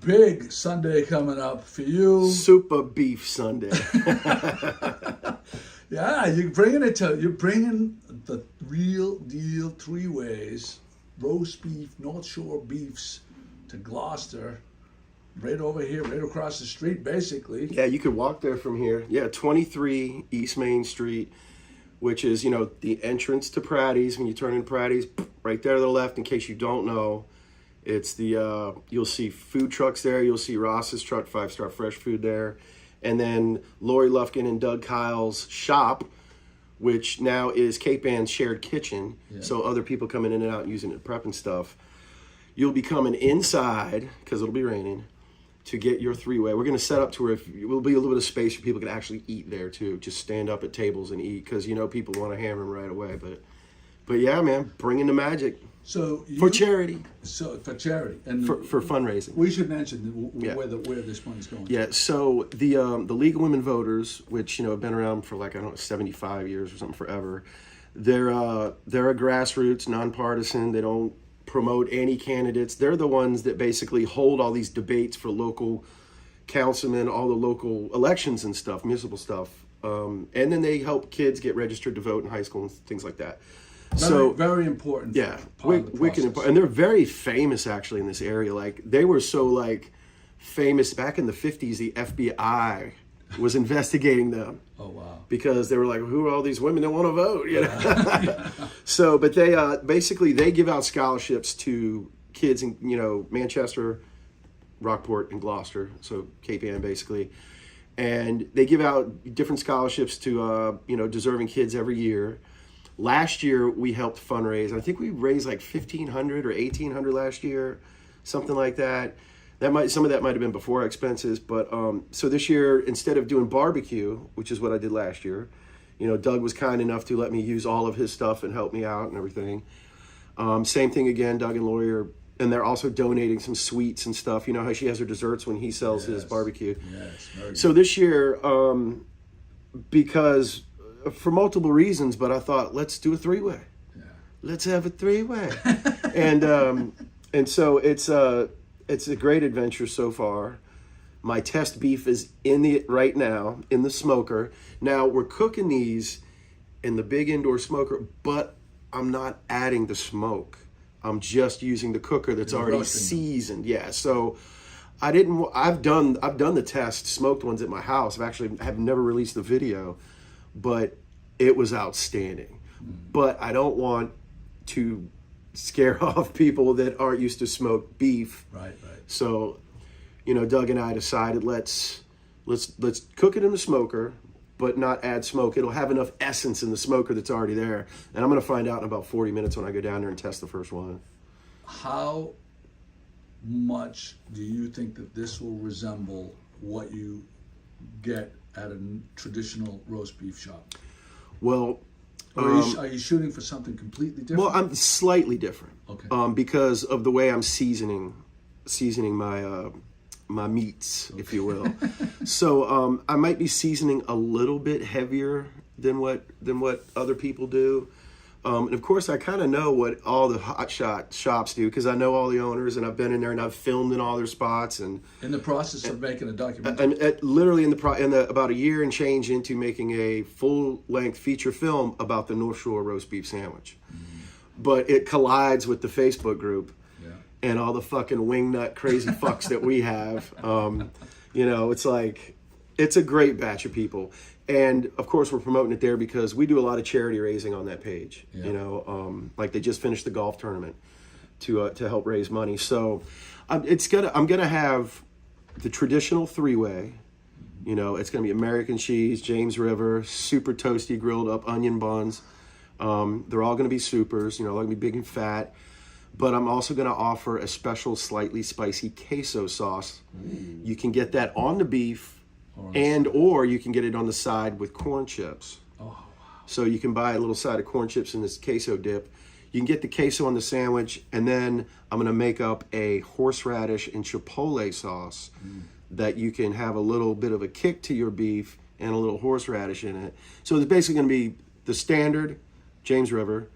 big Sunday coming up for you. Super Beef Sunday. Yeah, you're bringing the real deal 3 ways roast beef, North Shore beefs to Gloucester, right over here, right across the street, basically. Yeah, you could walk there from here. Yeah, 23 East Main Street, which is, the entrance to Pratty's. When you turn in Pratty's, right there to the left, in case you don't know, it's the, you'll see food trucks there. You'll see Ross's truck, 5-Star Fresh Food there. And then Lori Lufkin and Doug Kyle's shop, which now is Cape Ann's shared kitchen. Yeah. So other people coming in and out using it to prep and stuff. You'll be coming inside, because it'll be raining, to get your 3-way. We're going to set up to where it will be a little bit of space where people can actually eat there too. Just stand up at tables and eat, because people want to hammer them right away. But yeah, man, bring in the magic. For charity. So for charity and for fundraising. We should mention where this money's going. Yeah. So the League of Women Voters, which have been around for 75 years or something, forever. They're a grassroots, nonpartisan. They don't promote any candidates. They're the ones that basically hold all these debates for local councilmen, all the local elections and stuff, municipal stuff, and then they help kids get registered to vote in high school and things like that. Very important. Yeah, wicked important. And they're very famous actually in this area. They were so famous back in the 50s. The FBI was investigating them. Oh wow! Because they were like, who are all these women that want to vote? Yeah. So, but they basically they give out scholarships to kids in Manchester, Rockport, and Gloucester. So Cape Ann basically, and they give out different scholarships to deserving kids every year. Last year we helped fundraise. I think we raised $1,500 or $1,800 last year, something like that. Some of that might have been before expenses, but so this year instead of doing barbecue, which is what I did last year, Doug was kind enough to let me use all of his stuff and help me out and everything. Same thing again, Doug and Lori and they're also donating some sweets and stuff. How she has her desserts when he sells his barbecue. Yes, very good. So this year, because for multiple reasons, but I thought, let's do a 3-way. Yeah. Let's have a 3-way. and so it's a great adventure so far. My test beef is right now in the smoker. Now we're cooking these in the big indoor smoker, but I'm not adding the smoke. I'm just using the cooker that's already seasoned. Yeah. So I've done the test smoked ones at my house. I've never released the video, but it was outstanding. But I don't want to scare off people that aren't used to smoked beef. Right. So, Doug and I decided let's cook it in the smoker, but not add smoke. It'll have enough essence in the smoker that's already there. And I'm going to find out in about 40 minutes when I go down there and test the first one. How much do you think that this will resemble what you get at a traditional roast beef shop? Well, are you shooting for something completely different? Well, I'm slightly different. Okay. Because of the way I'm seasoning my my meats, if you will. So I might be seasoning a little bit heavier than what other people do. And of course, I kind of know what all the hotshot shops do because I know all the owners and I've been in there and I've filmed in all their spots. And in the process of making a documentary, literally about a year and change into making a full-length feature film about the North Shore roast beef sandwich. Mm-hmm. But it collides with the Facebook group and all the fucking wingnut crazy fucks that we have. It's a great batch of people. And of course, we're promoting it there because we do a lot of charity raising on that page. Yeah. They just finished the golf tournament to help raise money. So I'm gonna have the traditional 3-way. It's gonna be American cheese, James River, super toasty grilled up onion buns. They're all gonna be supers. They're gonna be big and fat. But I'm also gonna offer a special, slightly spicy queso sauce. Ooh. You can get that on the beef. Or you can get it on the side with corn chips. Oh, wow. So you can buy a little side of corn chips in this queso dip. You can get the queso on the sandwich, and then I'm going to make up a horseradish and chipotle sauce that you can have a little bit of a kick to your beef and a little horseradish in it. So it's basically going to be the standard James River.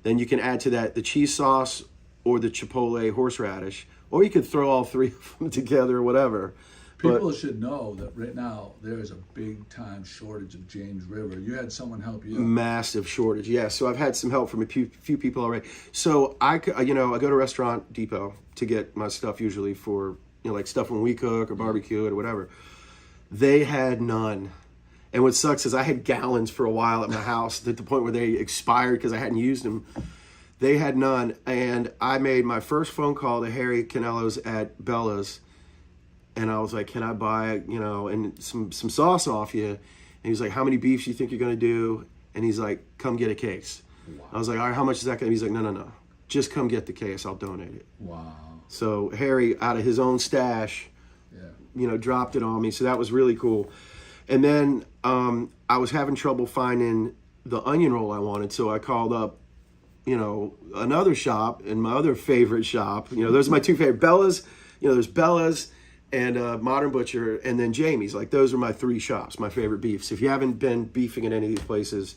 Then you can add to that the cheese sauce or the chipotle horseradish, or you could throw all three of them together or whatever. People should know that right now there is a big time shortage of James River. You had someone help you. Massive shortage, yeah. So I've had some help from a few people already. So I go to Restaurant Depot to get my stuff usually for, like stuff when we cook or barbecue or whatever. They had none. And what sucks is I had gallons for a while at my house at the point where they expired because I hadn't used them. They had none. And I made my first phone call to Harry Canello's at Bella's. And I was like, can I buy, and some sauce off you? And he was like, how many beefs you think you're going to do? And he's like, come get a case. Wow. I was like, all right, how much is that going to be? He's like, no. Just come get the case. I'll donate it. Wow. So Harry, out of his own stash, dropped it on me. So that was really cool. And then I was having trouble finding the onion roll I wanted. So I called up, another shop and my other favorite shop. Those are my two favorite. Bella's, there's Bella's and Modern Butcher, and then Jamie's. Like, those are my three shops, my favorite beefs. If you haven't been beefing at any of these places,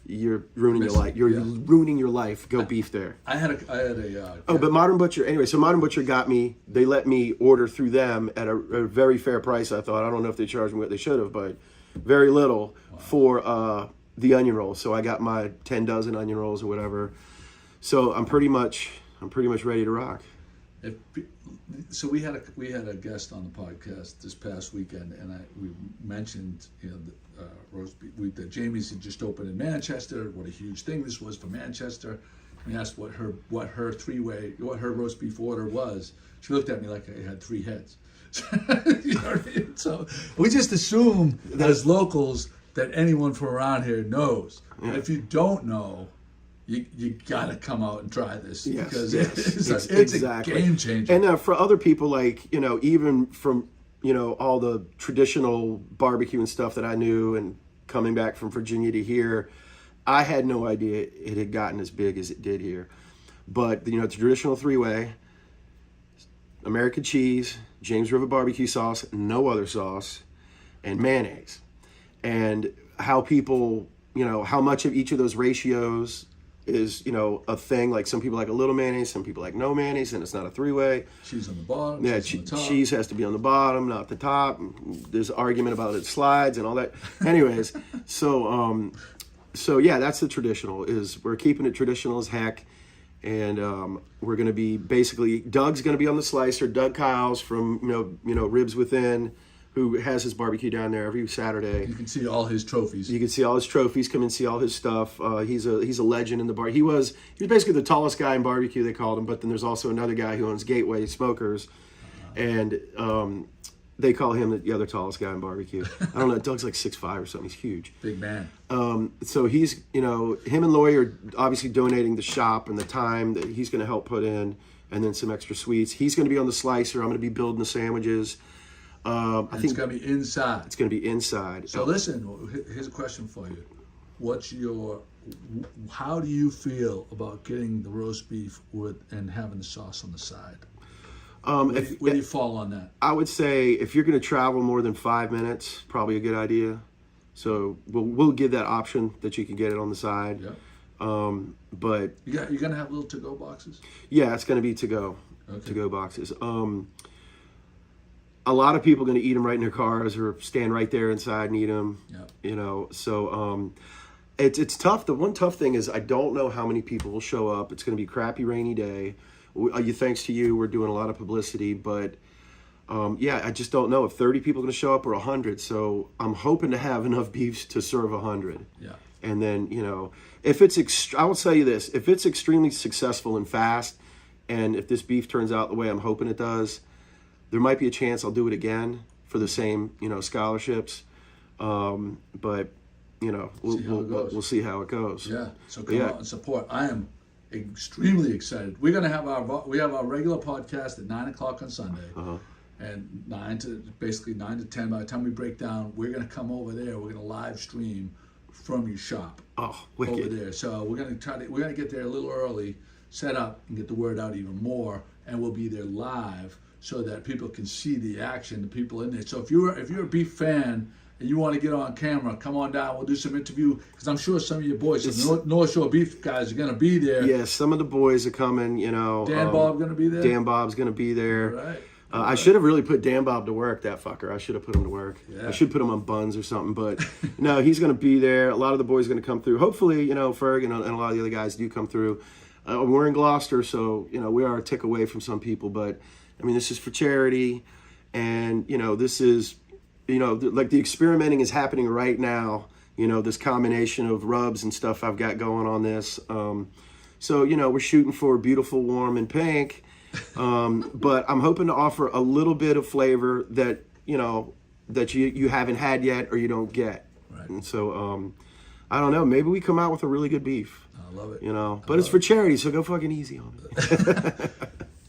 you're ruining your life. You're ruining your life. Go beef there. I had a. But Modern Butcher. Anyway, so Modern Butcher got me. They let me order through them at a very fair price. I thought. I don't know if they charged me what they should have, but very little for the onion rolls. So I got my 10 dozen onion rolls or whatever. So I'm pretty much ready to rock. So we had a guest on the podcast this past weekend, and we mentioned roast beef. The Jamie's had just opened in Manchester. What a huge thing this was for Manchester. We asked what her roast beef order was. She looked at me like I had three heads. You know what I mean? So we just assume as locals that anyone from around here knows. Yeah. If you don't know, you gotta come out and try this because it's a game changer. And for other people, like even from all the traditional barbecue and stuff that I knew, and coming back from Virginia to here, I had no idea it had gotten as big as it did here. But the traditional three-way, American cheese, James River barbecue sauce, no other sauce, and mayonnaise, and how people how much of each of those ratios is a thing. Like, some people like a little mayonnaise, some people like no mayonnaise, and it's not a three-way. Cheese on the bottom. Yeah, cheese on the top. Cheese has to be on the bottom, not the top. There's argument about it slides and all that. Anyways, so yeah, that's the traditional. Is we're keeping it traditional as heck, and we're going to be basically, Doug's going to be on the slicer. Doug Kyles from Ribs Within, who has his barbecue down there every Saturday. You can see all his trophies. You can see all his trophies. Come and see all his stuff. He's a legend in the bar. He was basically the tallest guy in barbecue, they called him. But then there's also another guy who owns Gateway Smokers, and they call him the other tallest guy in barbecue. I don't know. Doug's like 6'5" or something. He's huge. Big man. So he's him and Loy are obviously donating the shop and the time that he's going to help put in, and then some extra sweets. He's going to be on the slicer. I'm going to be building the sandwiches. I think it's going to be inside. It's going to be inside. So listen, here's a question for you. How do you feel about getting the roast beef and having the sauce on the side? Where do you fall on that? I would say if you're going to travel more than 5 minutes, probably a good idea. So we'll give that option that you can get it on the side. Yeah. But you're going to have little to-go boxes? Yeah, it's going to be to-go boxes. A lot of people are going to eat them right in their cars or stand right there inside and eat them. Yeah. So it's tough. The one tough thing is I don't know how many people will show up. It's going to be a crappy, rainy day. Thanks to you, we're doing a lot of publicity, but I just don't know if 30 people are going to show up or 100. So I'm hoping to have enough beefs to serve 100. Yeah. And then if it's I will tell you this: if it's extremely successful and fast, and if this beef turns out the way I'm hoping it does, there might be a chance I'll do it again for the same, scholarships. But, we'll see how it goes. Yeah. So come out and support. I am extremely excited. We're going to have our regular podcast at 9:00 on Sunday. Uh-huh. And 9 to 10. By the time we break down, we're going to come over there. We're going to live stream from your shop. Oh, wicked. Over there. So we're going to get there a little early, set up, and get the word out even more. And we'll be there live, so that people can see the action, the people in there. So if you're a beef fan and you want to get on camera, come on down. We'll do some interview because I'm sure some of your boys, some North Shore Beef guys, are going to be there. Yeah, some of the boys are coming. Dan Bob going to be there. Dan Bob's going to be there. All right. I should have really put Dan Bob to work, that fucker. I should have put him to work. Yeah. I should put him on buns or something. But no, he's going to be there. A lot of the boys are going to come through. Hopefully, Ferg and a lot of the other guys do come through. We're in Gloucester, so, we are a tick away from some people. But, I mean, this is for charity. And, this is, like the experimenting is happening right now. This combination of rubs and stuff I've got going on this. So, we're shooting for beautiful, warm, and pink. But I'm hoping to offer a little bit of flavor that that you haven't had yet or you don't get. Right. And so I don't know, maybe we come out with a really good beef. I love it. But it's for charity, so go fucking easy on it.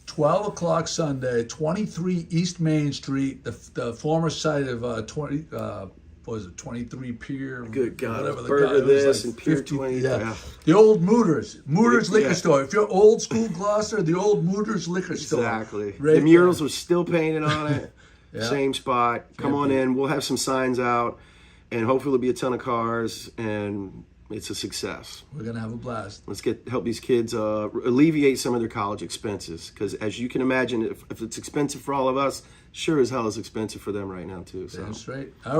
12 o'clock Sunday, 23 East Main Street, the former site of 23 Pier. Good God, whatever the Burger guy, it was this like and Pier 50, 20. Yeah. The old Mooters Yeah. Liquor Store. If you're old school Gloucester, the old Mooters Liquor Store. Exactly. Right The murals there. were still painted on it. Yeah. Same spot. Come on in. We'll have some signs out, and hopefully there'll be a ton of cars, and it's a success. We're going to have a blast. Let's help these kids alleviate some of their college expenses, because as you can imagine, if it's expensive for all of us, sure as hell is expensive for them right now too. So. Damn straight.